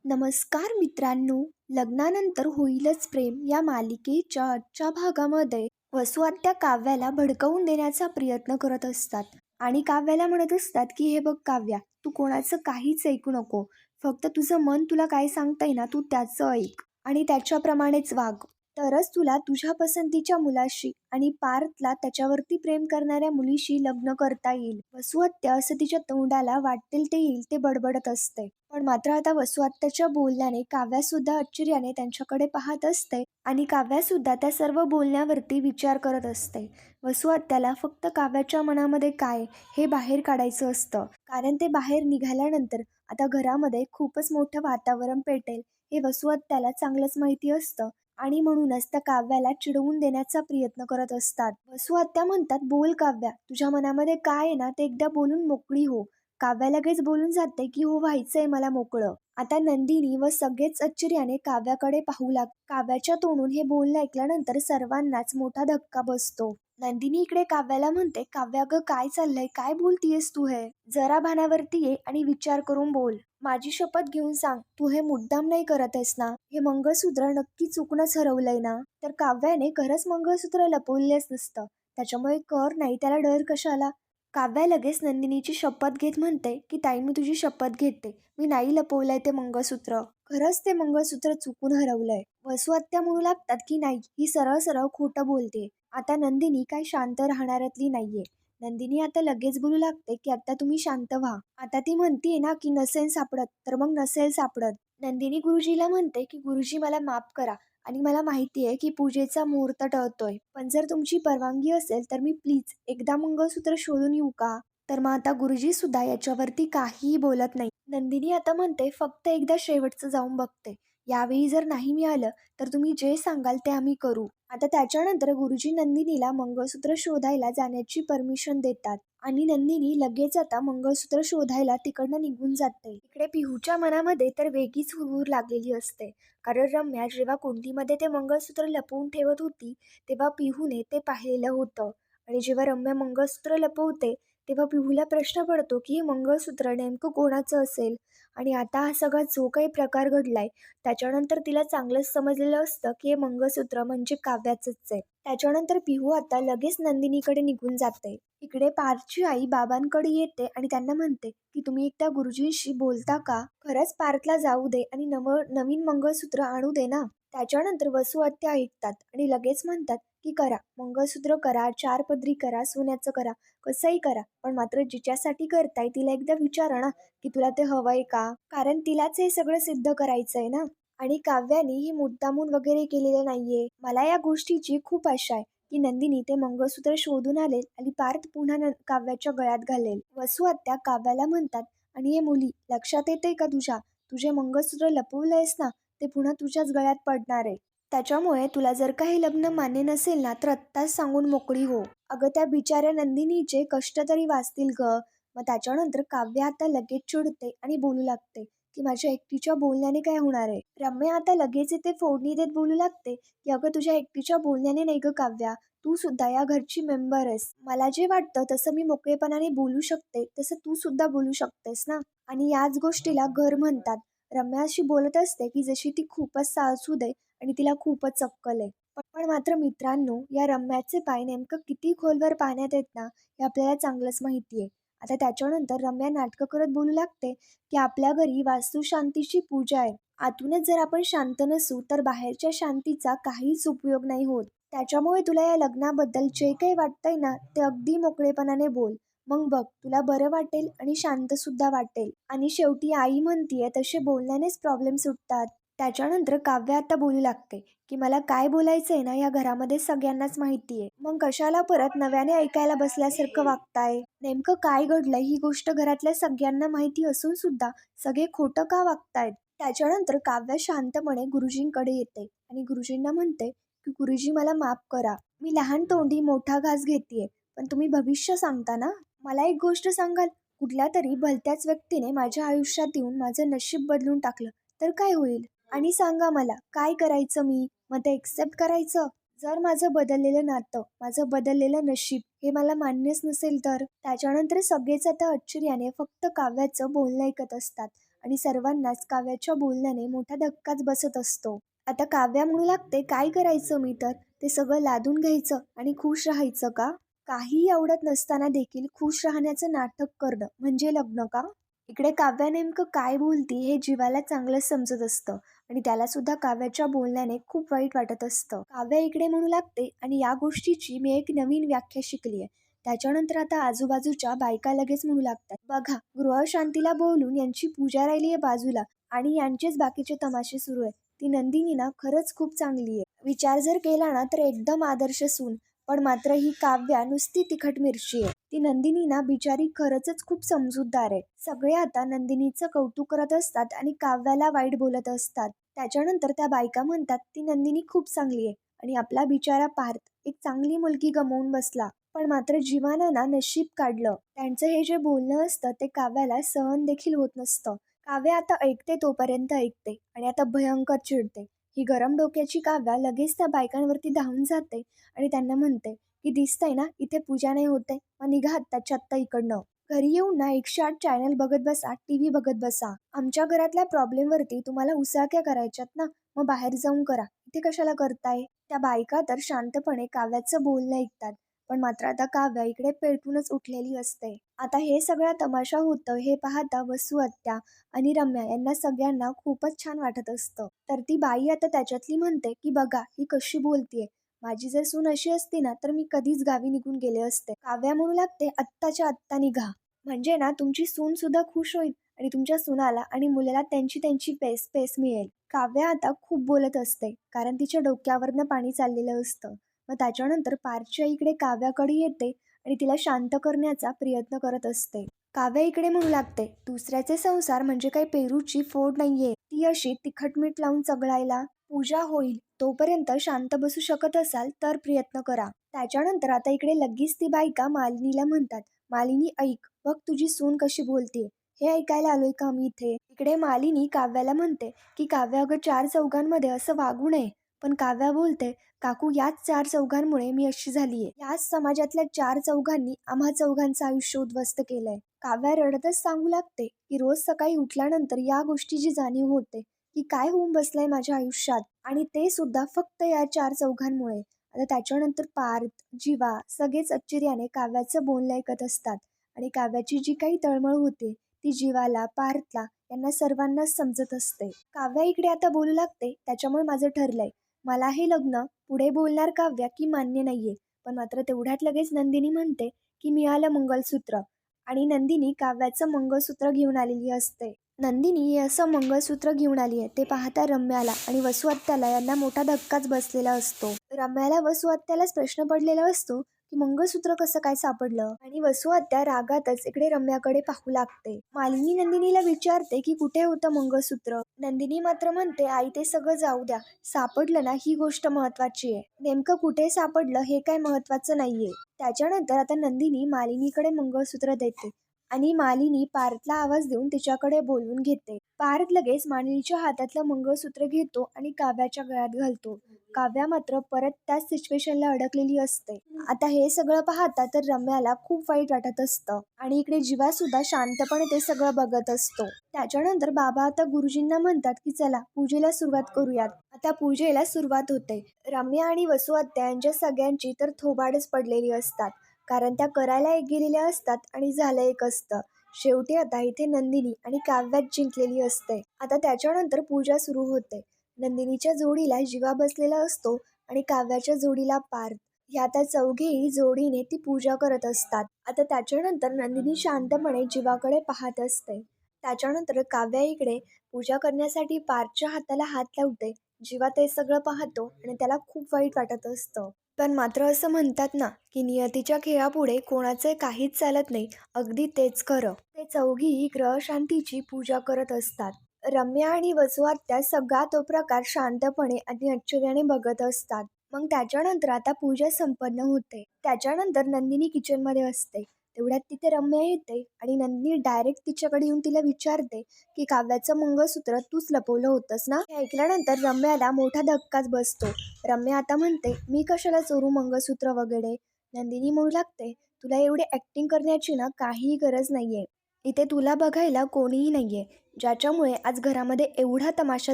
नमस्कार मित्रांनो, लग्नानंतर होईलच प्रेम या मालिकेच्या आजच्या भागामध्ये वसू आत्या काव्याला भडकवून देण्याचा प्रयत्न करत असतात आणि काव्याला म्हणत असतात की हे बघ काव्या, तू कोणाचं काहीच ऐकू नको. फक्त तुझं मन तुला काय सांगतंय ना, तू त्याचं ऐक आणि त्याच्याप्रमाणेच वाग. तरच तुला तुझ्या पसंतीच्या मुलाशी आणि पार्थला त्याच्यावरती प्रेम करणाऱ्या मुलीशी लग्न करता येईल. वसू आत्या असं तिच्या तोंडाला वाटेल ते येईल ते बडबडत असते. पण मात्र आता वसू आत्याच्या बोलण्याने काव्यासुद्धा आश्चर्याने त्यांच्याकडे पाहत असते आणि काव्यासुद्धा त्या सर्व बोलण्यावरती विचार करत असते. वसू आत्याला फक्त काव्याच्या मनामध्ये काय हे बाहेर काढायचं असतं, कारण ते बाहेर निघाल्यानंतर आता घरामध्ये खूपच मोठं वातावरण पेटेल हे वसू आत्याला चांगलंच माहिती असतं आणि म्हणूनच त्या काव्याला चिडवून देण्याचा प्रयत्न करत असतात. वसू आत्या म्हणतात, बोल काव्या, तुझ्या मनामध्ये काय आहे ना ते एकदा बोलून मोकळी हो. काव्या लगेच बोलून जाते की हो, व्हायचंय मला मोकळं. आता नंदिनी व सगळेच आश्चर्याने काव्याकडे पाहू काव्याच्या तोंडून हे बोलणं ऐकल्यानंतर सर्वांनाच मोठा धक्का बसतो. नंदिनी इकडे काव्याला म्हणते, काव्या ग, काय चाललंय, काय बोलतीयस तू? हे जरा भानावरती ये आणि विचार करून बोल. माझी शपथ घेऊन सांग, तू हे मुद्दाम नाही करत आहेस ना? हे मंगळसूत्र नक्की चुकूनच हरवलंय ना? तर काव्याने खरंच मंगळसूत्र लपवलेच नसतं, त्याच्यामुळे कर नाही, त्याला डर कशाला? काव्या लगेच नंदिनीची शपथ घेत म्हणते की ताई, मी तुझी शपथ घेते, मी नाही लपवलंय ते मंगळसूत्र. खरंच ते मंगळसूत्र चुकून हरवलंय. वसू आत्या म्हणू लागतात की नाही, ही सरळ सरळ खोटं बोलते. आता नंदिनी काय शांत राहणाऱ्यातली नाहीये. नंदिनी आता लगेच बोलू लागते की आता तुम्ही शांत व्हा. आता ती म्हणतीये ना की नसेल सापडत तर मग नसेल सापडत. नंदिनी गुरुजीला म्हणते की गुरुजी, मला माफ करा आणि मला माहिती आहे की पूजेचा मुहूर्त टळतोय, पण जर तुमची परवानगी असेल तर मी प्लीज एकदा मंगळसूत्र शोधून येऊ का? तर मग आता गुरुजी सुद्धा याच्यावरती काहीही बोलत नाही. नंदिनी आता म्हणते, फक्त एकदा शेवटचं जाऊन बघते, यावेळी जर नाही मिळालं तर तुम्ही जे सांगाल ते आम्ही करू. आता त्याच्यानंतर गुरुजी नंदिनीला मंगळसूत्र शोधायला जाण्याची परमिशन देतात आणि नंदिनी लगेच आता मंगळसूत्र शोधायला तिकडनं निघून जाते. इकडे पिहूच्या मनामध्ये तर वेगळीच हुरहुर लागलेली असते, कारण रम्या जेव्हा कुंडीमध्ये ते मंगळसूत्र लपवून ठेवत होती तेव्हा पिहूने ते पाहिलेलं होतं आणि जेव्हा रम्या मंगळसूत्र लपवते तेव्हा पिहूला प्रश्न पडतो की हे मंगळसूत्र नेमकं कोणाचं असेल. आणि आता हा सगळा जो काही प्रकार घडलाय त्याच्यानंतर तिला चांगलंच समजलेलं असतं की हे मंगळसूत्र म्हणजे काव्याचंच आहे. त्याच्यानंतर पिहू आता लगेच नंदिनीकडे निघून जाते. इकडे पार्थची आई बाबांकडे येते आणि त्यांना म्हणते की तुम्ही एकदा गुरुजींशी बोलता का? खरंच पार्थला जाऊ दे आणि नवीन मंगळसूत्र आणू दे ना. त्याच्यानंतर वसू आत्या ऐकतात आणि लगेच म्हणतात की करा, मंगळसूत्र करा, 4 पदरी करा, सोन्याचं करा, कसंही करा, पण मात्र जिच्यासाठी करताय तिला एकदा विचारा ना की तुला ते हवंय का? कारण तिलाच हे सगळं सिद्ध करायचंय ना. आणि काव्याने ही मुद्दामून वगैरे केलेलं नाहीये. मला या गोष्टीची खूप आशा आहे की नंदिनी ते मंगळसूत्र शोधून आणेल आणि पार्थ पुन्हा काव्याच्या गळ्यात घालेल. वसू आत्या काव्याला म्हणतात, आणि हे मुली, लक्षात येते का तुझ्या, तुझे मंगळसूत्र लपवलंयस ना, ते पुन्हा तुझ्याच गळ्यात पडणार आहे. त्याच्यामुळे तुला जर का हे लग्न मान्य नसेल ना तर आत्ताच सांगून मोकळी हो. अगं, त्या बिचाऱ्या नंदिनीचे कष्ट तरी वाचतील ग. मग त्याच्यानंतर काव्य आता लगेच चिडते आणि बोलू लागते की माझ्या एकटीच्या बोलण्याने काय होणार आहे. रम्या आता लगेच इथे फोडणी देत बोलू लागते की अगं, तुझ्या एकटीच्या बोलण्याने नाही ग काव्या, तू सुद्धा या घरची मेंबर आहेस. मला जे वाटतं तसं मी मोकळेपणाने बोलू शकते, तसं तू सुद्धा बोलू शकतेस ना. आणि याच गोष्टीला घर म्हणतात. रम्या अशी बोलत असते की जशी ती खूपच साळसूद आहे आणि तिला खूपच अक्कल आहे. पण मात्र मित्रांनो, या रम्याचे पाय नेमकं किती खोलवर पाण्यात आहेत ना, हे आपल्याला चांगलंच माहिती आहे. आता त्याच्यानंतर रम्या नाटकं करत बोलू लागते की आपल्या घरी वास्तुशांतीची पूजा आहे. आतूनच जर आपण शांत नसू तर बाहेरच्या शांतीचा काहीच उपयोग नाही होत. त्याच्यामुळे तुला या लग्नाबद्दल जे काही वाटतंय ना ते अगदी मोकळेपणाने बोल. मग बघ, तुला बरं वाटेल आणि शांत सुद्धा वाटेल. आणि शेवटी आई म्हणतीये तसे बोलण्यानेच प्रॉब्लेम सुटतात. त्याच्यानंतर काव्य आता बोलू लागते की मला काय बोलायचंय ना या घरामध्ये सगळ्यांनाच माहितीये, मग कशाला परत नव्याने ऐकायला बसल्यासारखं वागताय? नेमकं काय घडलंय ही गोष्ट घरातल्या सगळ्यांना माहिती असून सुद्धा सगळे खोटं का वागतायत? त्याच्यानंतर काव्य शांतपणे गुरुजींकडे येते आणि गुरुजींना म्हणते की गुरुजी, मला माफ करा, मी लहान तोंडी मोठा घास घेतेय, पण तुम्ही भविष्य सांगता ना. मला एक गोष्ट सांगाल, कुठल्या तरी भलत्याच व्यक्तीने माझ्या आयुष्यात येऊन माझं नशीब बदलून टाकलं तर काय होईल? आणि सांगा मला काय करायचं मी? मग ते एक्सेप्ट करायचं? जर माझं बदललेलं नातं, माझं बदललेलं नशीब हे मला मान्यच नसेल तर? त्याच्यानंतर सगळेच आता आश्चर्याने फक्त काव्याचं बोलणं ऐकत असतात आणि सर्वांनाच काव्याच्या बोलण्याने मोठा धक्काच बसत असतो. आता काव्या म्हणू लागते, काय करायचं मी तर? ते सगळं लादून घ्यायचं आणि खुश राहायचं का? काहीही आवडत नसताना देखील खुश राहण्याचं नाटक करणं म्हणजे लग्न का? इकडे काव्या नेमकं काय बोलती हे जीवाला चांगलं समजत असतं आणि त्याला सुद्धा काव्याच्या बोलण्याने खूप वाईट वाटत असतं. काव्या इकडे म्हणू लागते, आणि या गोष्टीची मी एक नवीन व्याख्या शिकली आहे. त्याच्यानंतर आता आजूबाजूच्या बायका लगेच म्हणू लागतात, बघा गृहशांतीला बोलून यांची पूजा राहिली आहे बाजूला आणि यांचेच बाकीचे तमाशे सुरू आहे. ती नंदिनी ना खरंच खूप चांगली आहे. विचार जर केला ना तर एकदम आदर्श सून. पण मात्र ही काव्या नुसती तिखट मिरची आहे. ती नंदिनी ना बिचारी खरंच खूप समजूतदार आहे. सगळे आता नंदिनीचं कौतुक करत असतात आणि काव्याला वाईट बोलत असतात. त्याच्यानंतर त्या बायका म्हणतात, ती नंदिनी खूप चांगली आहे आणि आपला बिचारा पार्थ एक चांगली मुलगी गमावून बसला. पण मात्र जीवानं ना नशीब काढलं. त्यांचं हे जे बोलणं असतं ते काव्याला सहन देखील होत नसतं. काव्या आता ऐकते तोपर्यंत ऐकते आणि आता भयंकर चिडते. ही गरम डोक्याची काव्या लगेच त्या बायकांवरती धावून जाते आणि त्यांना म्हणते, की दिसतंय ना इथे पूजा नाही होते, मग निघा आत्ताच्या आत्ता इकडनं. घरी येऊन ना 108 चॅनल बघत बसा, टीव्ही बघत बसा. आमच्या घरातल्या प्रॉब्लेमवरती तुम्हाला उसाक्या करायच्यात ना, मग बाहेर जाऊन करा, इथे कशाला करताय? त्या बायका तर शांतपणे काव्याचं बोलणं ऐकतात. पण मात्र आता काव्या इकडे पेटूनच उठलेली असते. आता हे सगळा तमाशा होतं हे पाहता वसू आत्या आणि रम्या यांना सगळ्यांना खूपच छान वाटत असतं. तर ती बाई आता त्याच्यातली म्हणते, की बघा ही कशी बोलतीये. माझी जर सून अशी असती ना तर मी कधीच गावी निघून गेले असते. काव्या म्हणू लागते, आत्ताच्या आत्ता निघा. म्हणजे ना तुमची सून सुद्धा खुश होईल आणि तुमच्या सुनाला आणि मुलाला त्यांची त्यांची पेस पेस मिळेल. काव्या आता खूप बोलत असते कारण तिच्या डोक्यावरनं पाणी चाललेलं असतं. मग त्याच्यानंतर पार्थच्या इकडे काव्याकडे येते आणि तिला शांत करण्याचा प्रयत्न करत असते. काव्या इकडे म्हणू लागते, दुसऱ्याचे संसार म्हणजे काही पेरूची फोड नाहीये, ती अशी तिखट मीठ लावून चघळायला. पूजा होईल तोपर्यंत शांत बसू शकत असाल तर प्रयत्न करा. त्याच्यानंतर आता इकडे लगेच ती बायका मालिनीला म्हणतात, मालिनी ऐक, बघ तुझी सून कशी बोलते. हे ऐकायला आलोय का मी इथे? इकडे मालिनी काव्याला म्हणते, की काव्या अगं चार चौघांमध्ये असं वागू नये. पण काव्या बोलते, काकू याच चार चौघांमुळे मी अशी झालीये. याच समाजातल्या चार चौघांनी आम्हा चौघांचं आयुष्य उद्ध्वस्त केलंय. काव्या रडतच सांगू लागते, की रोज सकाळी उठल्यानंतर या गोष्टीची जाणीव होते, की काय होऊन बसलंय माझ्या आयुष्यात आणि ते सुद्धा फक्त या चार चौघांमुळे. आता त्याच्यानंतर पार्थ, जीवा सगळेच आश्चर्याने काव्याचं बोलणं ऐकत असतात आणि काव्याची जी काही तळमळ होते ती जीवाला, पार्थला यांना सर्वांनाच समजत असते. काव्या इकडे आता बोलू लागते, त्याच्यामुळे माझं ठरलंय. मला हे लग्न पुढे बोलणार काव्या की मान्य नाहीये. पण मात्र तेवढ्यात लगेच नंदिनी म्हणते, की मिळालं मंगळसूत्र. आणि नंदिनी काव्याचं मंगळसूत्र घेऊन आलेली असते. नंदिनी हे असं मंगळसूत्र घेऊन आली आहे ते पाहता रम्याला आणि वसू आत्याला यांना मोठा धक्काच बसलेला असतो. रम्याला वसू आत्यालाच प्रश्न पडलेला असतो, की मंगळसूत्र कसं काय सापडलं? आणि वसू आत्या रागातच इकडे रम्याकडे पाहू लागते. मालिनी नंदिनीला विचारते, की कुठे होतं मंगळसूत्र? नंदिनी मात्र म्हणते, आई ते सगळं जाऊ द्या, सापडलं ना ही गोष्ट महत्वाची आहे. नेमकं कुठे सापडलं हे काय महत्वाचं नाहीये. त्याच्यानंतर आता नंदिनी मालिनीकडे मंगळसूत्र देते आणि मालिनी पार्थला आवाज देऊन तिच्याकडे बोलवून घेते. पार्थ लगेच मालिनीच्या हातातलं मंगळसूत्र घेतो आणि काव्याच्या गळ्यात घालतो. काव्या मात्र परत त्याच सिच्युएशनला अडकलेली असते. आता हे सगळं पाहता तर रम्याला खूप वाईट वाटत असतं आणि इकडे जीवा सुद्धा शांतपणे ते सगळं बघत असतो. त्याच्यानंतर बाबा आता गुरुजींना म्हणतात, की चला पूजेला सुरुवात करूयात. आता पूजेला सुरुवात होते. रम्या आणि वसू आत्या यांच्या सगळ्यांची तर थोबाडच पडलेली असतात कारण त्या करायला एक गेलेल्या असतात आणि झालं एक असतं. शेवटी आता इथे नंदिनी आणि काव्यात जिंकलेली असते. आता त्याच्यानंतर पूजा सुरू होते. नंदिनीच्या जोडीला जीवा बसलेला असतो आणि काव्याच्या जोडीला पार्थ. ह्या त्या चौघेही जोडीने ती पूजा करत असतात. आता त्याच्यानंतर नंदिनी शांतपणे जीवाकडे पाहत असते. त्याच्यानंतर काव्या इकडे पूजा करण्यासाठी पार्थच्या हाताला हात लावते. जीवा ते सगळं पाहतो आणि त्याला खूप वाईट वाटत असतं. पण मात्र असं म्हणतात ना, की नियतीच्या खेळापुढे कोणाचे काहीच चालत नाही. अगदी तेच खरं. ते चौघी ग्रहशांतीची पूजा करत असतात. रम्या आणि वसू आत्या सगळा तो प्रकार शांतपणे आणि आश्चर्याने बघत असतात. मग त्याच्यानंतर आता पूजा संपन्न होते. त्याच्यानंतर नंदिनी किचनमध्ये असते. तेवढ्यात तिथे रम्या येते आणि नंदिनी डायरेक्ट तिच्याकडे येऊन तिला विचारते, की काव्याचं मंगळसूत्र तूच लपवलं होतंस ना? हे ऐकल्यानंतर रम्याला मोठा धक्काच बसतो. रम्या आता म्हणते, मी कशाला चोरू मंगळसूत्र वगैरे? नंदिनी म्हणू लागते, तुला एवढी ॲक्टिंग करण्याची ना काहीही गरज नाहीये. इथे तुला बघायला कोणीही नाहीये. ज्याच्यामुळे आज घरामध्ये एवढा तमाशा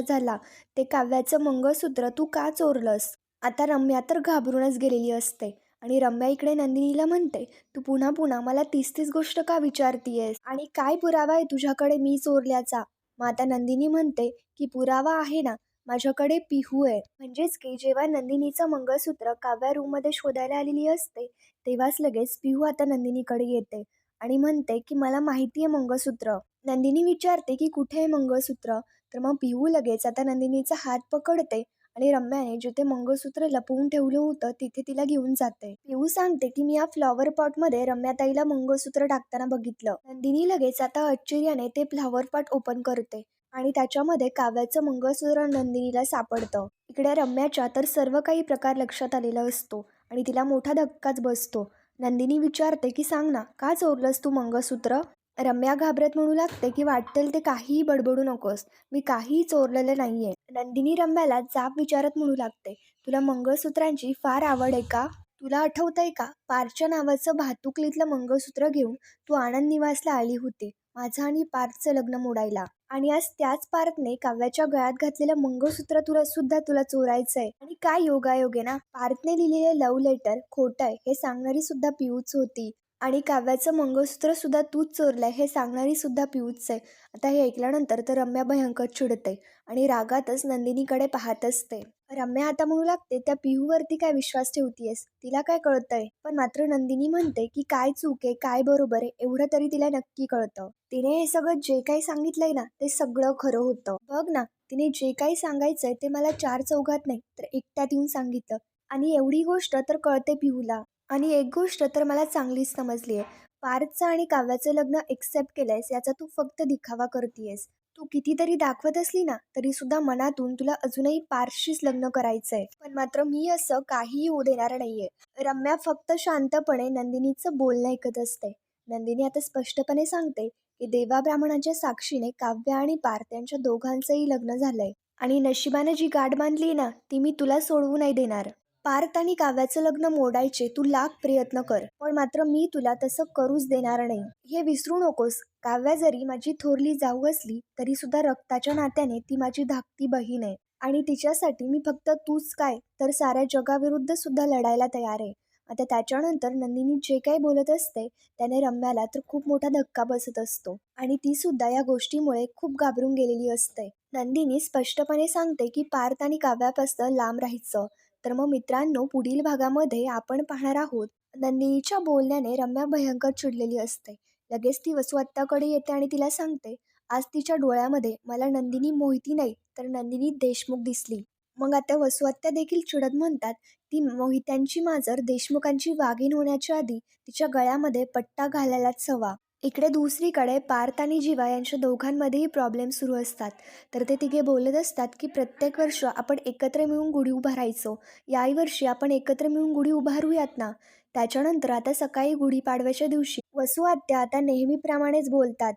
झाला. ते काव्याचं मंगळसूत्र तू का चोरलंस? आता रम्या तर घाबरूनच गेलेली असते आणि रम्या इकडे नंदिनीला म्हणते, तू पुन्हा पुन्हा मला तीच तीच गोष्ट का विचारतीयेस आणि काय पुरावा आहे तुझ्याकडे मी चोरल्याचा? मग आता नंदिनी म्हणते की पुरावा आहे ना, माझ्याकडे पिहू आहे. म्हणजेच की जेव्हा नंदिनीचं मंगळसूत्र काव्या रूममध्ये शोधायला आलेली असते, तेव्हाच लगेच पिहू आता नंदिनीकडे येते आणि म्हणते की मला माहिती आहे मंगळसूत्र. नंदिनी विचारते की कुठे आहे मंगळसूत्र? तर मग पिहू लगेच आता नंदिनीचा हात पकडते आणि रम्याने जिथे मंगळसूत्र लपवून ठेवलं होतं तिथे तिला घेऊन जाते. पिहू सांगते की मी या फ्लॉवर पॉटमध्ये रम्याताईला मंगळसूत्र टाकताना बघितलं. नंदिनी लगेच आता आश्चर्याने ते फ्लॉवर पॉट ओपन करते आणि त्याच्यामध्ये काव्याचं मंगळसूत्र नंदिनीला सापडतं. इकडे रम्याच्या तर सर्व काही प्रकार लक्षात आलेला असतो आणि तिला मोठा धक्काच बसतो. नंदिनी विचारते की सांग ना, का चोरलंस तू मंगळसूत्र? रम्या घाबरत म्हणू लागते की वाटेल ते काहीही बडबडू नकोस, मी काहीही चोरलेलं नाहीये. नंदिनी रम्याला जाब विचारत म्हणू लागते, तुला मंगळसूत्रांची फार आवड आहे का? तुला आठवतंय का, पारच्या नावाचं भातुकलीतलं मंगळसूत्र घेऊन तू आनंद निवासला आली होती माझं आणि पार्थचं लग्न मोडायला. आणि आज त्याच पार्थने काव्याच्या गळ्यात घातलेलं मंगळसूत्र तुला चोरायचंय. आणि काय योगायोग आहे ना, पार्थने लिहिलेले लव्ह लेटर खोटं आहे हे सांगणारी सुद्धा पियूच होती आणि काव्याचं मंगळसूत्र सुद्धा तूच चोरलंय हे सांगणारी सुद्धा पियूच आहे. आता हे ऐकल्यानंतर तर रम्या भयंकर चिडते आणि रागातच नंदिनीकडे पाहत असते. रम्या आता म्हणू लागते, त्या पिहूवरती काय विश्वास ठेवतीयस, तिला काय कळतंय? पण मात्र नंदिनी म्हणते की काय चूक आहे काय बरोबर आहे एवढं तरी तिला नक्की कळतं. तिने हे सगळं जे काही सांगितलंय ना ते सगळं खरं होतं. बघ ना, तिने जे काही सांगायचंय ते मला चार चौघात नाही तर एकट्यात येऊन सांगितलं. आणि एवढी गोष्ट तर कळते पिहूला. आणि एक गोष्ट तर मला चांगलीच समजली आहे, पार्थचं आणि काव्याचं लग्न एक्सेप्ट केलंयस याचा तू फक्त दिखावा करतीयस. तू कितीतरी दाखवत असली ना तरी सुद्धा मनातून तुला अजूनही पारशीच लग्न करायचंय. पण मात्र मी असं काहीही होऊ देणार नाहीये. रम्या फक्त शांतपणे नंदिनीचं बोलणं ऐकत असते. नंदिनी आता स्पष्टपणे सांगते की देवा ब्राह्मणाच्या साक्षीने काव्य आणि पार्थ यांच्या दोघांचंही लग्न झालंय आणि नशिबाने जी गाठ बांधली ना ती मी तुला सोडवू नाही देणार. पार्थ आणि काव्याचं लग्न मोडायचे तू लाख प्रयत्न कर, पण मात्र मी तुला तसं करूच देणार नाही. हे विसरू नकोस, काव्या जरी माझी थोरली जाऊ असली तरी सुद्धा रक्ताच्या नात्याने ती माझी धाकटी बहीण आहे आणि तिच्यासाठी मी फक्त तूच काय तर साऱ्या जगाविरुद्ध सुद्धा लढायला तयार आहे. आता त्याच्यानंतर नंदिनी जे काही बोलत असते त्याने रम्याला तर खूप मोठा धक्का बसत असतो आणि ती सुद्धा या गोष्टीमुळे खूप घाबरून गेलेली असते. नंदिनी स्पष्टपणे सांगते की पार्थ आणि काव्यापासून लांब राहायचं. तर मग मित्रांनो, पुढील भागामध्ये आपण पाहणार आहोत, नंदिनीच्या बोलण्याने रम्या भयंकर चिडलेली असते. लगेच ती वसुआत्याकडे येते आणि तिला सांगते, आज तिच्या डोळ्यामध्ये मला नंदिनी मोहिती नाही तर नंदिनी देशमुख दिसली. मग आता वसुआत्या देखील चिडत म्हणतात, ती मोहित्यांची मांजर देशमुखांची वाघीण होण्याच्या आधी तिच्या गळ्यामध्ये पट्टा घालायलाच हवा. इकडे दुसरीकडे पार्थ आणि जीवा यांच्या दोघांमध्येही प्रॉब्लेम सुरू असतात. तर ते तिघे बोलत असतात की प्रत्येक वर्ष आपण एकत्र मिळून गुढी उभारायचो, याही वर्षी आपण एकत्र मिळून गुढी उभारूयात ना. त्याच्यानंतर आता सकाळी गुढीपाडव्याच्या दिवशी वसू आत्या आता नेहमीप्रमाणेच बोलतात.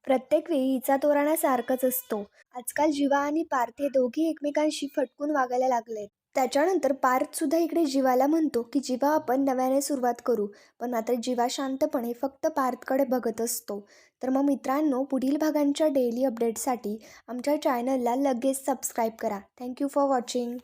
प्रत्येक वेळी हिचा तोराणा सारखाच असतो. आजकाल जीवा आणि पार्थ हे दोघे एकमेकांशी फटकून वागायला लागलेत. त्याच्यानंतर पार्थ सुद्धा इकडे जीवाला म्हणतो की जीवा आपण नव्याने सुरुवात करू, पण मात्र जीवा शांतपणे फक्त पार्थकडे बघत असतो. तर मग मित्रांनो, पुढील भागांच्या डेली अपडेटसाठी आमच्या चॅनलला लगेच सबस्क्राईब करा. Thank you for watching.